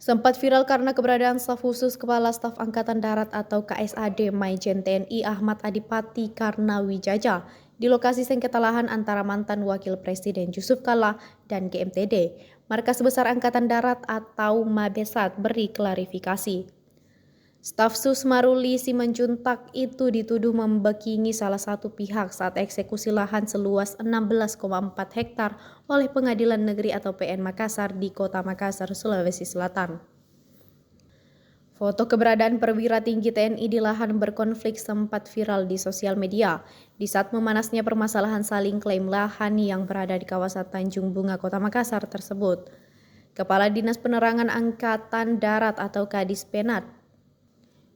Sempat viral karena keberadaan staf khusus Kepala Staf Angkatan Darat atau KSAD Maijen TNI Ahmad Adipati Karnawijaya di lokasi sengketa lahan antara mantan Wakil Presiden Yusuf Kala dan GMTD, Markas Besar Angkatan Darat atau Mabesat beri klarifikasi. Staf Sus Maruli Simanjuntak itu dituduh membekingi salah satu pihak saat eksekusi lahan seluas 16,4 hektar oleh Pengadilan Negeri atau PN Makassar di Kota Makassar, Sulawesi Selatan. Foto keberadaan perwira tinggi TNI di lahan berkonflik sempat viral di sosial media di saat memanasnya permasalahan saling klaim lahan yang berada di kawasan Tanjung Bunga, Kota Makassar tersebut. Kepala Dinas Penerangan Angkatan Darat atau Kadis Penat,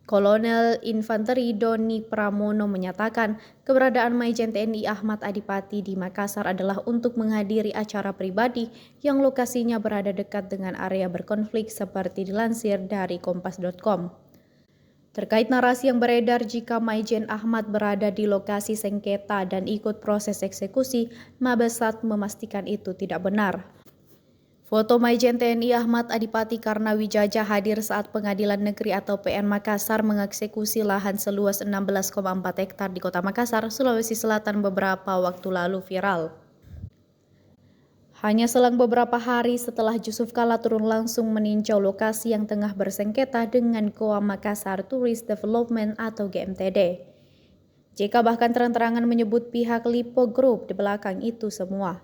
Kolonel Infanteri Doni Pramono menyatakan keberadaan Maijen TNI Ahmad Adipati di Makassar adalah untuk menghadiri acara pribadi yang lokasinya berada dekat dengan area berkonflik seperti dilansir dari kompas.com. Terkait narasi yang beredar jika Maijen Ahmad berada di lokasi sengketa dan ikut proses eksekusi, Mabesat memastikan itu tidak benar. Foto Maijen TNI Ahmad Adipati Karnawijaya hadir saat Pengadilan Negeri atau PN Makassar mengeksekusi lahan seluas 16,4 hektar di Kota Makassar, Sulawesi Selatan beberapa waktu lalu viral. Hanya selang beberapa hari setelah Yusuf Kala turun langsung meninjau lokasi yang tengah bersengketa dengan Goa Makassar Tourist Development atau GMTD. JK bahkan terang-terangan menyebut pihak Lipo Group di belakang itu semua.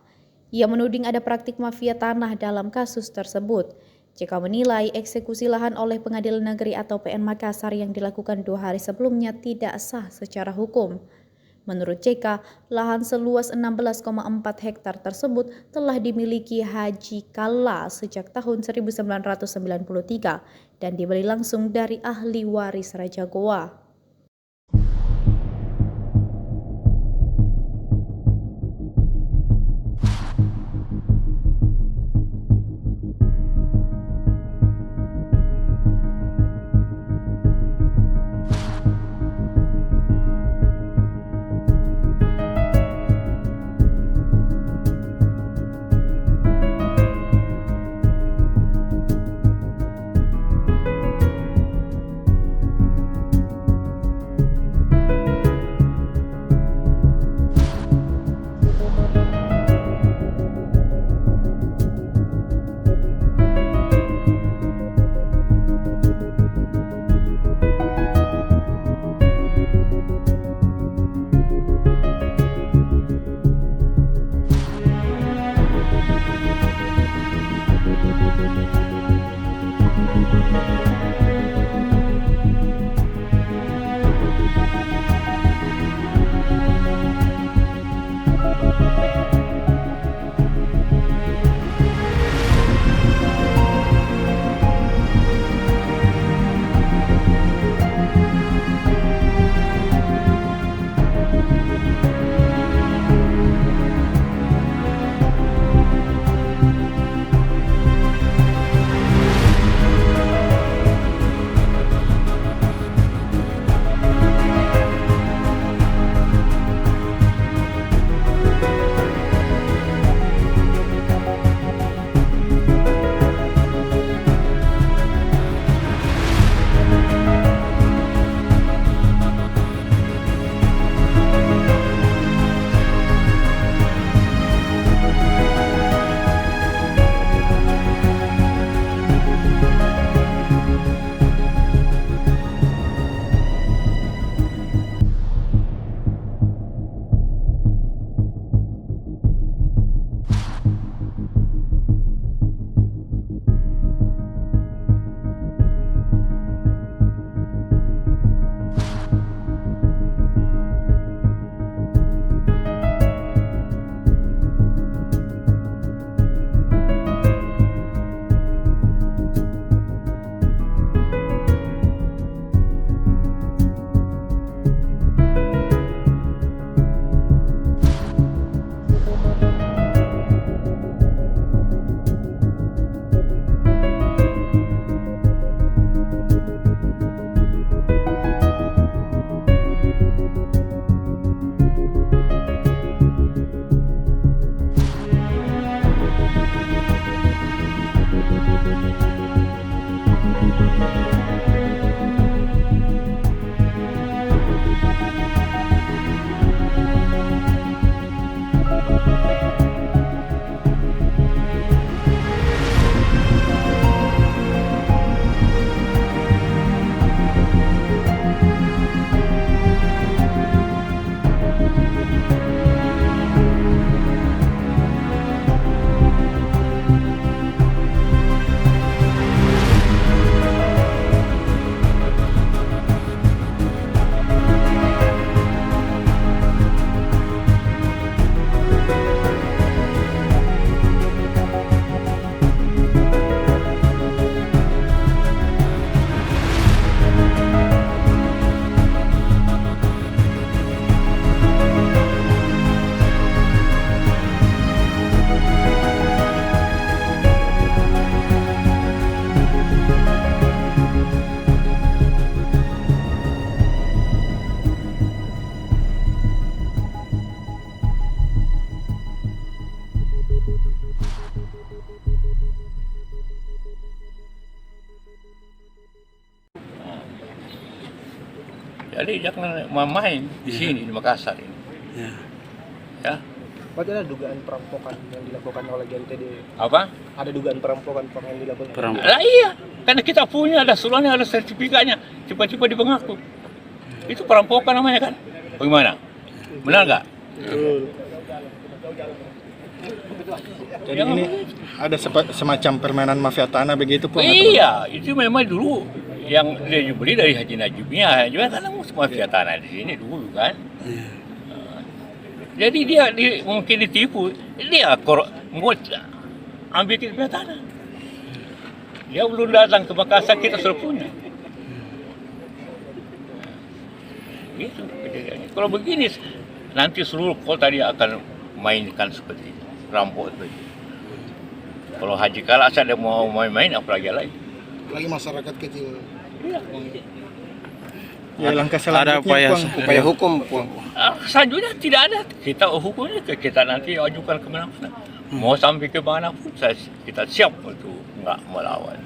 Ia menuding ada praktik mafia tanah dalam kasus tersebut. JK menilai eksekusi lahan oleh Pengadilan Negeri atau PN Makassar yang dilakukan 2 hari sebelumnya tidak sah secara hukum. Menurut JK, lahan seluas 16,4 hektar tersebut telah dimiliki Haji Kala sejak tahun 1993 dan dibeli langsung dari ahli waris Raja Goa. Jadi jangan main di sini di Makassar ini. Ya. Berarti ada dugaan perampokan yang dilakukan oleh GNTD. Apa? Ada dugaan perampokan yang dilakukan. Lah iya, karena kita punya ada suratnya, ada sertifikatnya, cepat-cepat dipengaku. Itu perampokan namanya kan? Bagaimana? Benar nggak? Jadi ini ada semacam permainan mafia tanah begitu Pong? Iya, itu memang dulu yang dia beli dari Haji Najibnya, juga karena mafia tanah di sini dulu kan. Jadi dia mungkin ditipu, dia mau ambil kita tanah. Dia belum datang ke Makassar, kita sudah punya. Gitu kejadiannya. Kalau begini, nanti seluruh kota dia akan mainkan seperti ini, rampok seperti ini. Kalau Haji kalah saya mau main-main, apalagi lagi. Lagi masyarakat kecil. Iya. Ya langkah selanjutnya upaya hukum Pong. Selanjutnya tidak ada. Kita hukumnya kita nanti ajukan ke mana-mana. Mau sampai ke mana pun kita siap untuk nggak melawan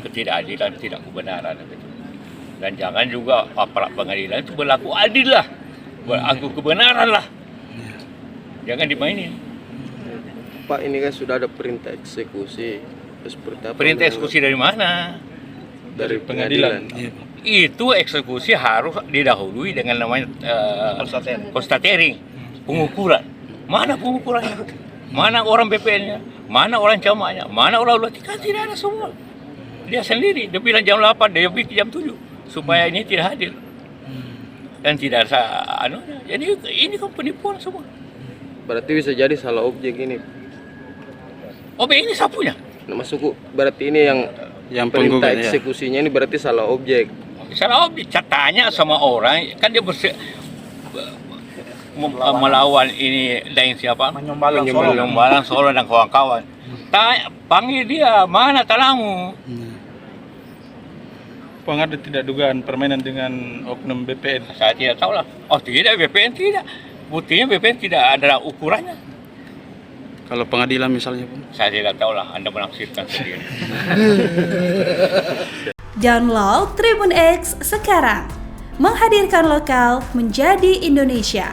ketidakadilan, tidak kebenaran. Dan jangan juga aparat pengadilan itu berlaku adil lah, berlaku kebenaran lah. Jangan dimainin. Pak, ini kan sudah ada perintah eksekusi. Perintah eksekusi dari mana? Dari pengadilan. Itu eksekusi harus didahului dengan namanya konstatering, pengukuran. Mana pengukurannya? Mana orang BPN-nya? Mana orang camaknya? Mana orang luar? Kan tidak ada semua. Dia sendiri, dia bilang jam 8, dia bikin jam 7 supaya ini tidak hadir. Dan tidak ada anunya. Jadi ini kan penipuan semua. Berarti bisa jadi salah objek ini. Objek ini sapunya. Nah, masuk berarti ini yang perintah eksekusinya ini berarti salah objek. Salah objek, tanya sama orang, kan dia melawan ini dan siapa? Menyombalang Solo dan kawan-kawan. Panggil dia, mana talangmu? Pong, ada tidak dugaan permainan dengan oknum BPN? Saya tidak tahu lah. Oh tidak, BPN tidak. Buktinya BPN tidak ada ukurannya. Kalau pengadilan misalnya Pong? Saya tidak tahu lah, Anda menafsirkan sendiri. Download Tribun X sekarang, menghadirkan lokal menjadi Indonesia.